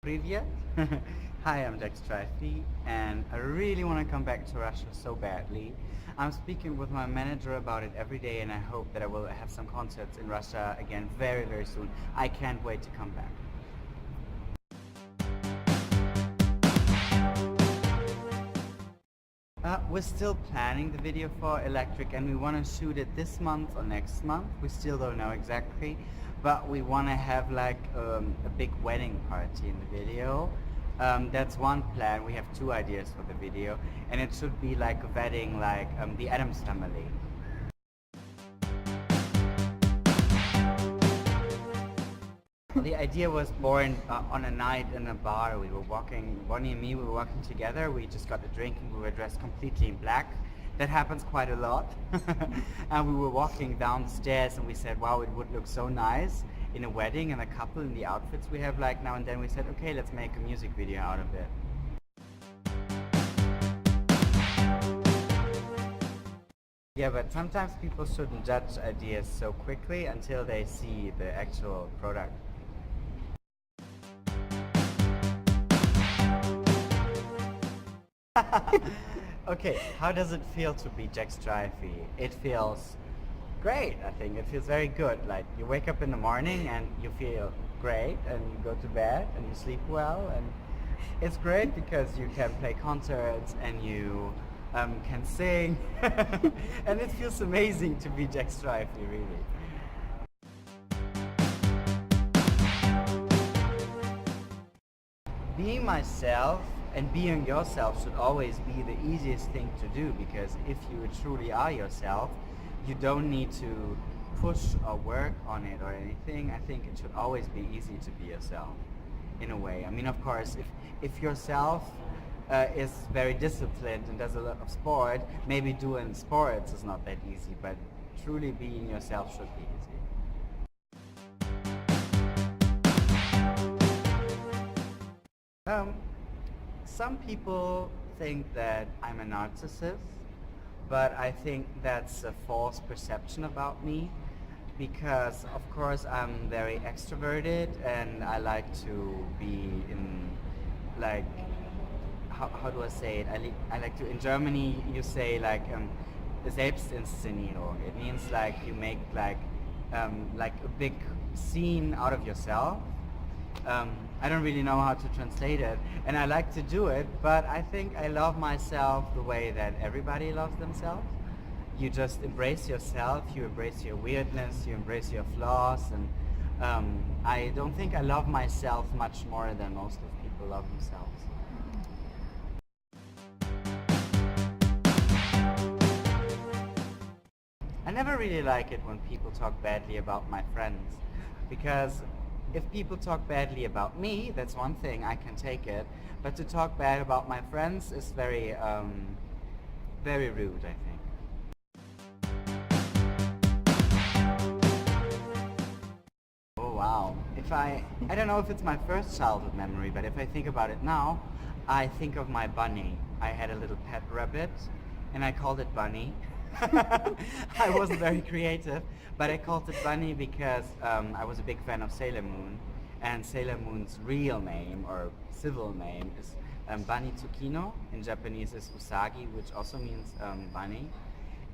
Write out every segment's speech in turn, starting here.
Привет! Hi, I'm Jack Strify, and I really want to come back to Russia so badly. I'm speaking with my manager about it every day, and I hope that I will have some concerts in Russia again very, very soon. I can't wait to come back. We're still planning the video for Electric, and we want to shoot it this month or next month. We still don't know exactly, but we want to have like a big wedding party in the video. That's one plan. We have two ideas for the video, and it should be like a wedding like the Addams Family. The idea was born on a night in a bar. We were walking, Bonnie and me, we were walking together. We just got a drink and we were dressed completely in black. That happens quite a lot. And we were walking down the stairs and we said, wow, it would look so nice in a wedding and a couple in the outfits we have like now and then. We said, okay, let's make a music video out of it. Yeah, but sometimes people shouldn't judge ideas so quickly until they see the actual product. Okay, how does it feel to be Jack Strify? It feels great, I think. It feels very good. Like, you wake up in the morning and you feel great, and you go to bed and you sleep well, and it's great because you can play concerts and you can sing, and it feels amazing to be Jack Strify, really. Being myself and being yourself should always be the easiest thing to do, because if you truly are yourself, you don't need to push or work on it or anything. I think it should always be easy to be yourself, in a way. I mean, of course, if yourself is very disciplined and does a lot of sport, maybe doing sports is not that easy, but truly being yourself should be easy. Some people think that I'm a narcissist, but I think that's a false perception about me, because of course I'm very extroverted and I like to be in, like, how do I say it? I like to, in Germany you say like Selbstinszenierung. It means like you make like a big scene out of yourself. I don't really know how to translate it, and I like to do it, but I think I love myself the way that everybody loves themselves. You just embrace yourself, you embrace your weirdness, you embrace your flaws, and I don't think I love myself much more than most of people love themselves. I never really like it when people talk badly about my friends, because if people talk badly about me, that's one thing, I can take it. But to talk bad about my friends is very, very rude, I think. Oh wow. I don't know if it's my first childhood memory, but if I think about it now, I think of my bunny. I had a little pet rabbit, and I called it Bunny. I wasn't very creative, but I called it Bunny because I was a big fan of Sailor Moon, and Sailor Moon's real name, or civil name, is Bunny Tsukino. In Japanese is Usagi, which also means bunny.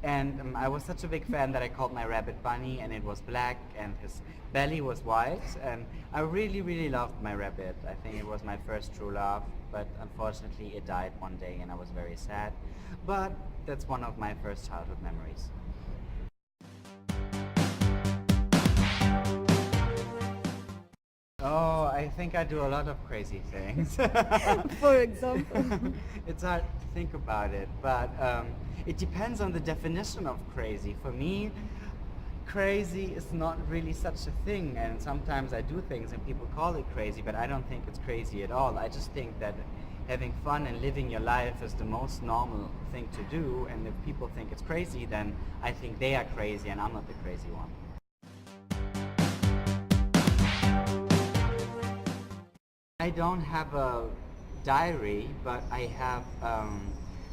And I was such a big fan that I called my rabbit Bunny, and it was black and his belly was white, and I really, really loved my rabbit. I think it was my first true love, but unfortunately it died one day and I was very sad. But that's one of my first childhood memories. Oh, I think I do a lot of crazy things. For example? It's hard to think about it, but it depends on the definition of crazy. For me, crazy is not really such a thing, and sometimes I do things and people call it crazy, but I don't think it's crazy at all. I just think that having fun and living your life is the most normal thing to do, and if people think it's crazy, then I think they are crazy and I'm not the crazy one. I don't have a diary, but I have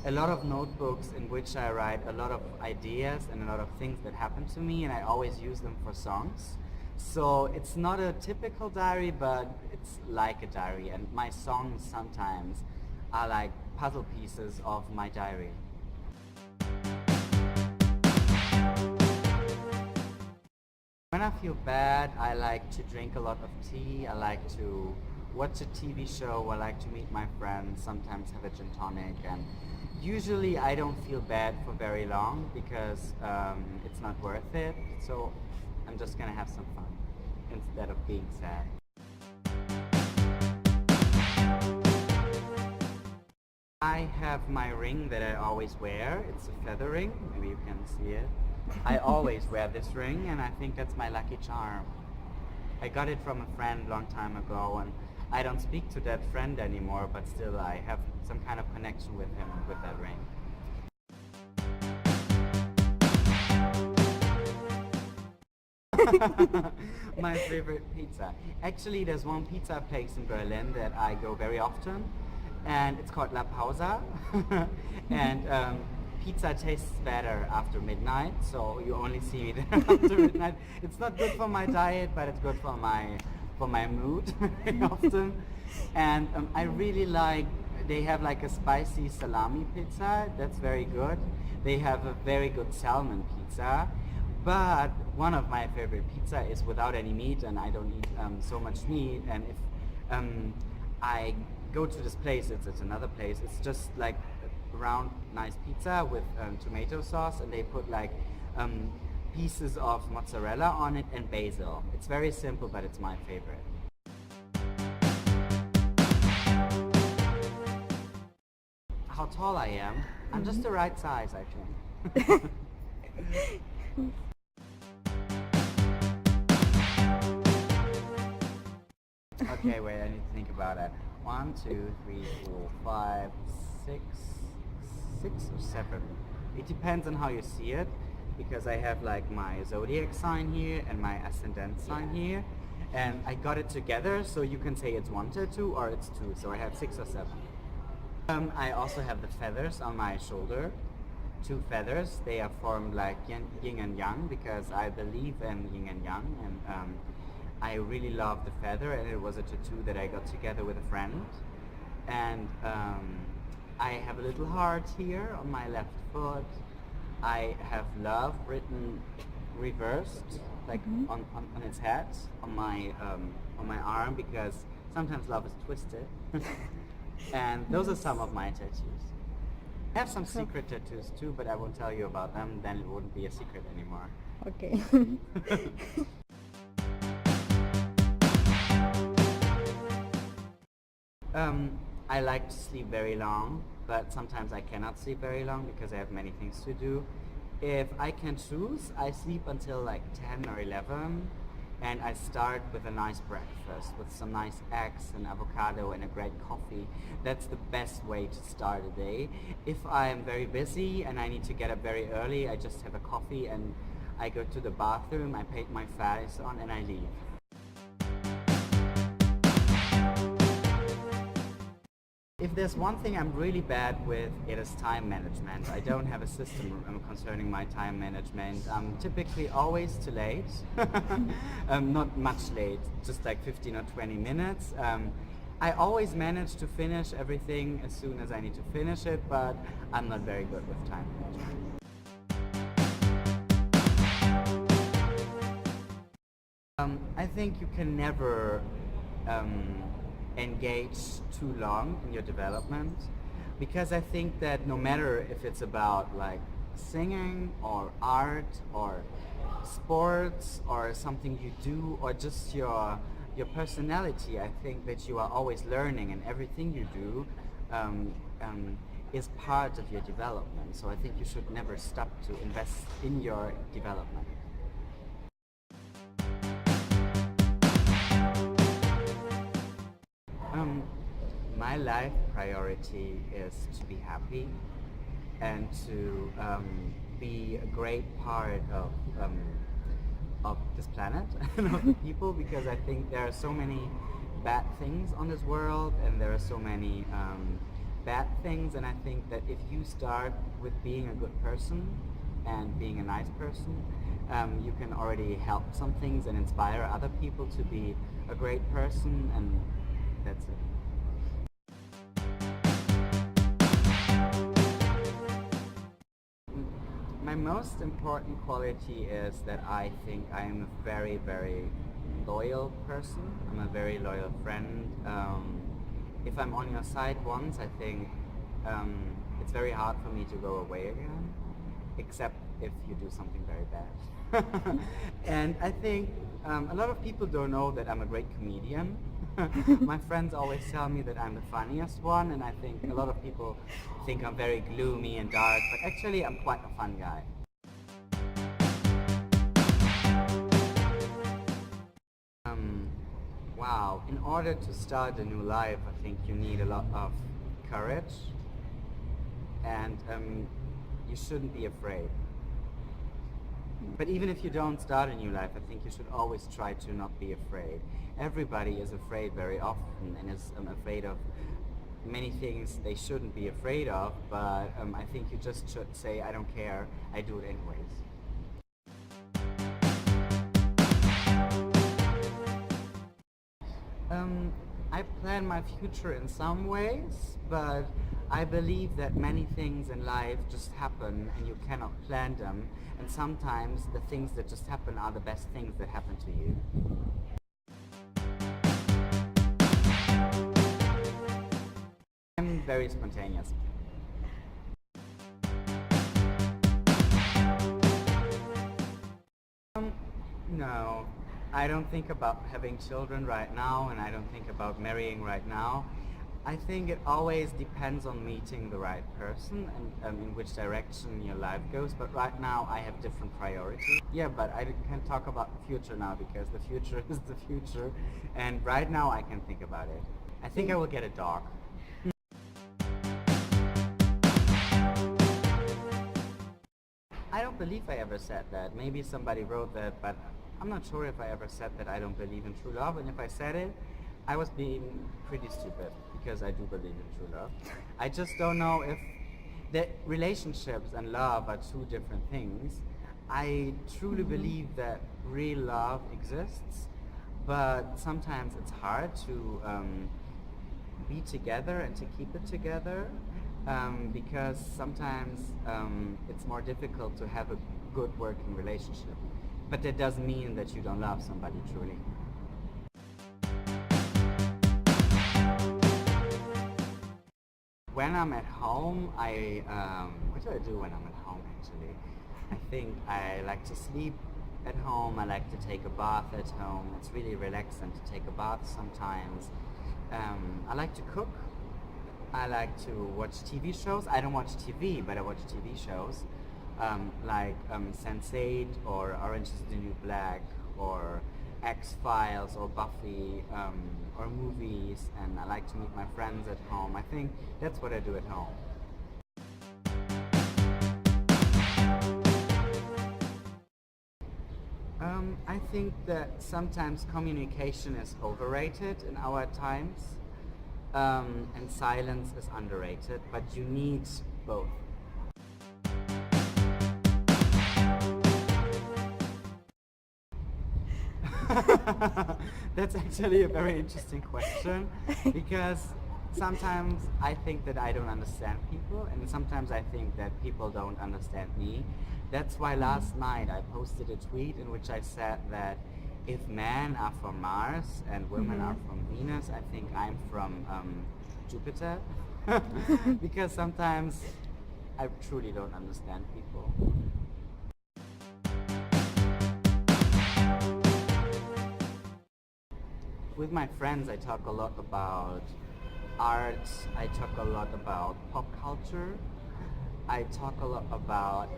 a lot of notebooks in which I write a lot of ideas and a lot of things that happen to me, and I always use them for songs. So it's not a typical diary, but it's like a diary, and my songs sometimes are like puzzle pieces of my diary. When I feel bad, I like to drink a lot of tea, I like to watch a TV show, I like to meet my friends, sometimes have a gin tonic, and usually I don't feel bad for very long because it's not worth it, so I'm just gonna have some fun instead of being sad. I have my ring that I always wear. It's a feather ring, maybe you can see it. I always wear this ring, and I think that's my lucky charm. I got it from a friend long time ago, and I don't speak to that friend anymore, but still I have some kind of connection with him with that ring. My favorite pizza. Actually, there's one pizza place in Berlin that I go very often, and it's called La Pausa. And pizza tastes better after midnight, so you only see me there after midnight. It's not good for my diet, but it's good for my mood very often. And I really like, they have like a spicy salami pizza, that's very good. They have a very good salmon pizza, but one of my favorite pizza is without any meat, and I don't eat so much meat. And if I go to this place, it's another place, it's just like round nice pizza with tomato sauce, and they put like pieces of mozzarella on it and basil. It's very simple, but it's my favorite. How tall I am? I'm just the right size, I think. Okay, wait, I need to think about it. 1, 2, 3, 4, 5, 6 or 7. It depends on how you see it, because I have like my zodiac sign here and my ascendant sign here, and I got it together, so you can say it's 1 tattoo or it's 2, so I have 6 or 7. I also have the feathers on my shoulder, 2 feathers. They are formed like yin and yang, because I believe in yin and yang, and I really love the feather, and it was a tattoo that I got together with a friend. And I have a little heart here on my left foot. I have love written reversed, like on its head, on my arm, because sometimes love is twisted. And those are some of my tattoos. I have some secret tattoos too, but I won't tell you about them, then it wouldn't be a secret anymore. Okay. I like to sleep very long, but sometimes I cannot sleep very long because I have many things to do. If I can choose, I sleep until like 10 or 11, and I start with a nice breakfast with some nice eggs and avocado and a great coffee. That's the best way to start a day. If I am very busy and I need to get up very early, I just have a coffee and I go to the bathroom, I paint my face on, and I leave. If there's one thing I'm really bad with, it is time management. I don't have a system concerning my time management. I'm typically always too late. Not much late, just like 15 or 20 minutes. I always manage to finish everything as soon as I need to finish it, but I'm not very good with time management. I think you can never engage too long in your development, because I think that no matter if it's about like singing or art or sports or something you do or just your personality, I think that you are always learning, and everything you do is part of your development. So I think you should never stop to invest in your development. My life priority is to be happy and to be a great part of this planet and of the people, because I think there are so many bad things on this world, and there are so many bad things, and I think that if you start with being a good person and being a nice person, you can already help some things and inspire other people to be a great person, and that's it. My most important quality is that I think I am a very, very loyal person. I'm a very loyal friend. If I'm on your side once, I think it's very hard for me to go away again, except if you do something very bad. And I think a lot of people don't know that I'm a great comedian. My friends always tell me that I'm the funniest one, and I think a lot of people think I'm very gloomy and dark, but actually I'm quite a fun guy. Wow, in order to start a new life, I think you need a lot of courage, and you shouldn't be afraid. But even if you don't start a new life, I think you should always try to not be afraid. Everybody is afraid very often and is afraid of many things they shouldn't be afraid of, but I think you just should say, I don't care, I do it anyways. I plan my future in some ways, but I believe that many things in life just happen and you cannot plan them, and sometimes the things that just happen are the best things that happen to you. I'm very spontaneous. No, I don't think about having children right now, and I don't think about marrying right now. I think it always depends on meeting the right person and in which direction your life goes, but right now I have different priorities. Yeah, but I can't talk about the future now because the future is the future, and right now I can think about it. I think I will get a dog. I don't believe I ever said that. Maybe somebody wrote that, but I'm not sure if I ever said that I don't believe in true love, and if I said it, I was being pretty stupid, because I do believe in true love. I just don't know if the relationships and love are two different things. I truly believe that real love exists, but sometimes it's hard to be together and to keep it together, because sometimes it's more difficult to have a good working relationship. But that doesn't mean that you don't love somebody truly. When I'm at home, what do I do when I'm at home actually? I think I like to sleep at home, I like to take a bath at home. It's really relaxing to take a bath sometimes. I like to cook. I like to watch TV shows. I don't watch TV, but I watch TV shows. Like Sense8 or Orange is the New Black or X-Files or Buffy or movies, and I like to meet my friends at home. I think that's what I do at home. I think that sometimes communication is overrated in our times, and silence is underrated, but you need both. That's actually a very interesting question, because sometimes I think that I don't understand people, and sometimes I think that people don't understand me. That's why last night I posted a tweet in which I said that if men are from Mars and women are from Venus, I think I'm from Jupiter. Because sometimes I truly don't understand people. With my friends, I talk a lot about art, I talk a lot about pop culture, I talk a lot about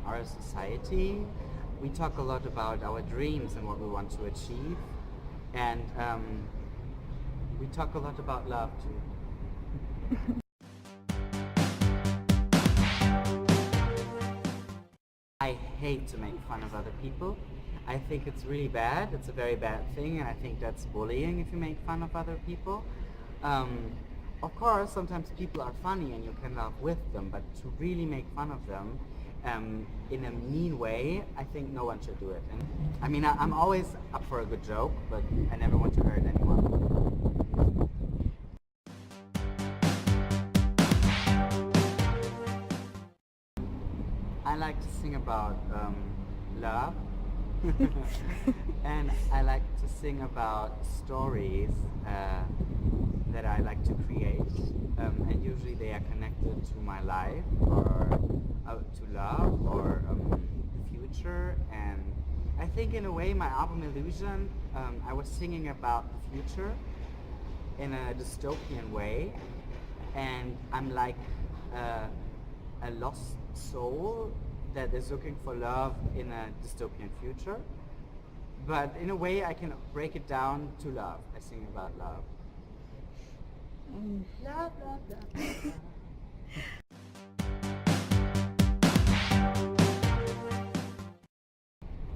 our society, we talk a lot about our dreams and what we want to achieve, and we talk a lot about love too. I hate to make fun of other people. I think it's really bad. It's a very bad thing, and I think that's bullying if you make fun of other people. Of course, sometimes people are funny and you can laugh with them, but to really make fun of them in a mean way, I think no one should do it. And I mean, I'm always up for a good joke, but I never want to hurt anyone. I like to sing about love. And I like to sing about stories that I like to create, and usually they are connected to my life or to love or the future. And I think in a way my album Illusion, I was singing about the future in a dystopian way, and I'm like a lost soul that is looking for love in a dystopian future. But in a way I can break it down to love. I sing about love. Love, love, love.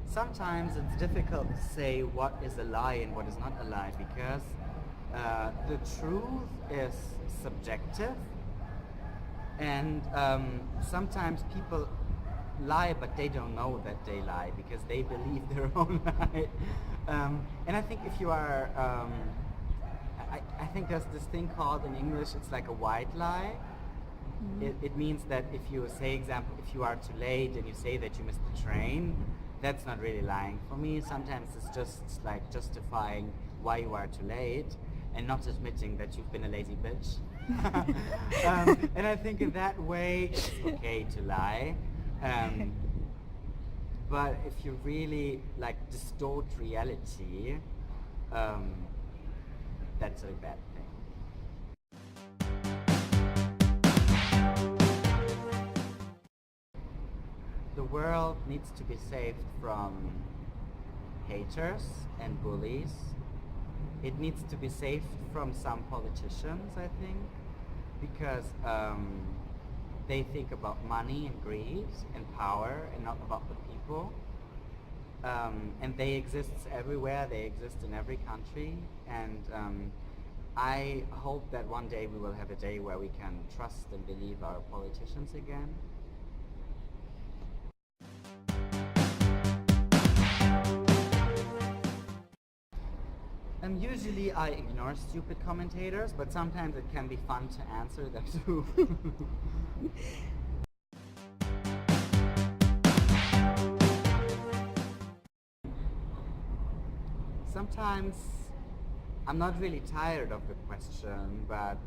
Sometimes it's difficult to say what is a lie and what is not a lie, because the truth is subjective, and sometimes people lie, but they don't know that they lie because they believe their own lie. And I think if you are, I think there's this thing called in English, it's like a white lie. It means that if you say, example, if you are too late and you say that you missed the train, that's not really lying. For me, sometimes it's just like justifying why you are too late and not admitting that you've been a lazy bitch. And I think in that way it's okay to lie. But if you really like distort reality, that's a bad thing. The world needs to be saved from haters and bullies. It needs to be saved from some politicians, I think, because they think about money and greed and power and not about the people. And they exist everywhere, they exist in every country, and I hope that one day we will have a day where we can trust and believe our politicians again. Usually I ignore stupid commentators, but sometimes it can be fun to answer them too. Sometimes I'm not really tired of the question, but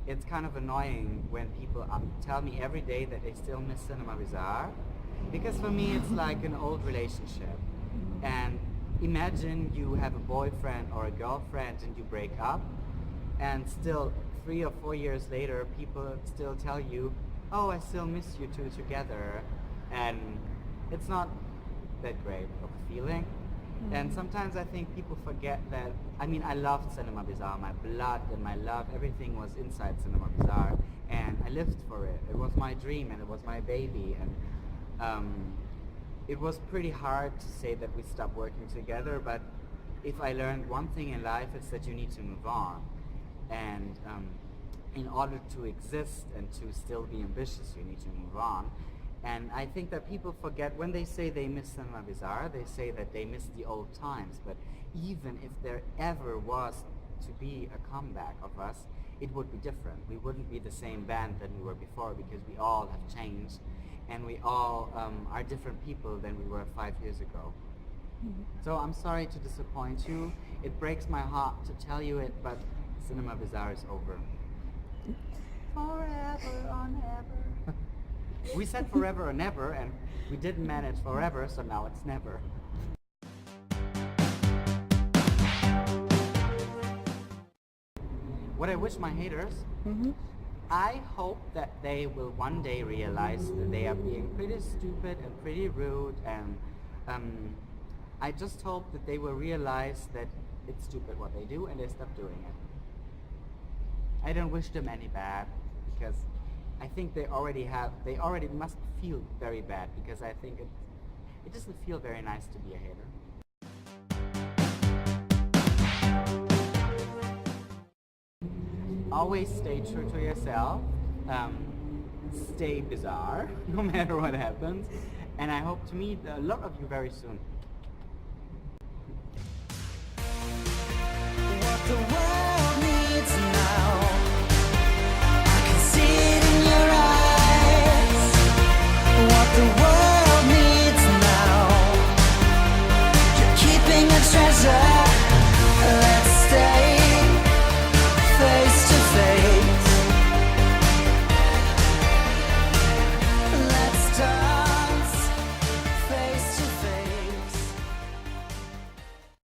it's kind of annoying when people tell me every day that they still miss Cinema Bizarre, because for me it's like an old relationship. And imagine you have a boyfriend or a girlfriend and you break up, and still 3 or 4 years later people still tell you, oh, I still miss you two together, and it's not that great of a feeling. And sometimes I think people forget that, I mean, I loved Cinema Bizarre. My blood and my love, everything was inside Cinema Bizarre, and I lived for it. It was my dream and it was my baby, and it was pretty hard to say that we stopped working together, but if I learned one thing in life, it's that you need to move on. And in order to exist and to still be ambitious, you need to move on. And I think that people forget, when they say they miss Cinema Bizarre, they say that they miss the old times. But even if there ever was to be a comeback of us, it would be different. We wouldn't be the same band that we were before, because we all have changed. And we all are different people than we were 5 years ago. So I'm sorry to disappoint you. It breaks my heart to tell you it, but Cinema Bizarre is over. Forever or never. We said forever or never, and we didn't manage forever, so now it's never. What I wish my haters, I hope that they will one day realize that they are being pretty stupid and pretty rude, and I just hope that they will realize that it's stupid what they do and they stop doing it. I don't wish them any bad, because I think they already must feel very bad, because I think it doesn't feel very nice to be a hater. Always stay true to yourself. stay bizarre, no matter what happens. And I hope to meet a lot of you very soon. What the world needs now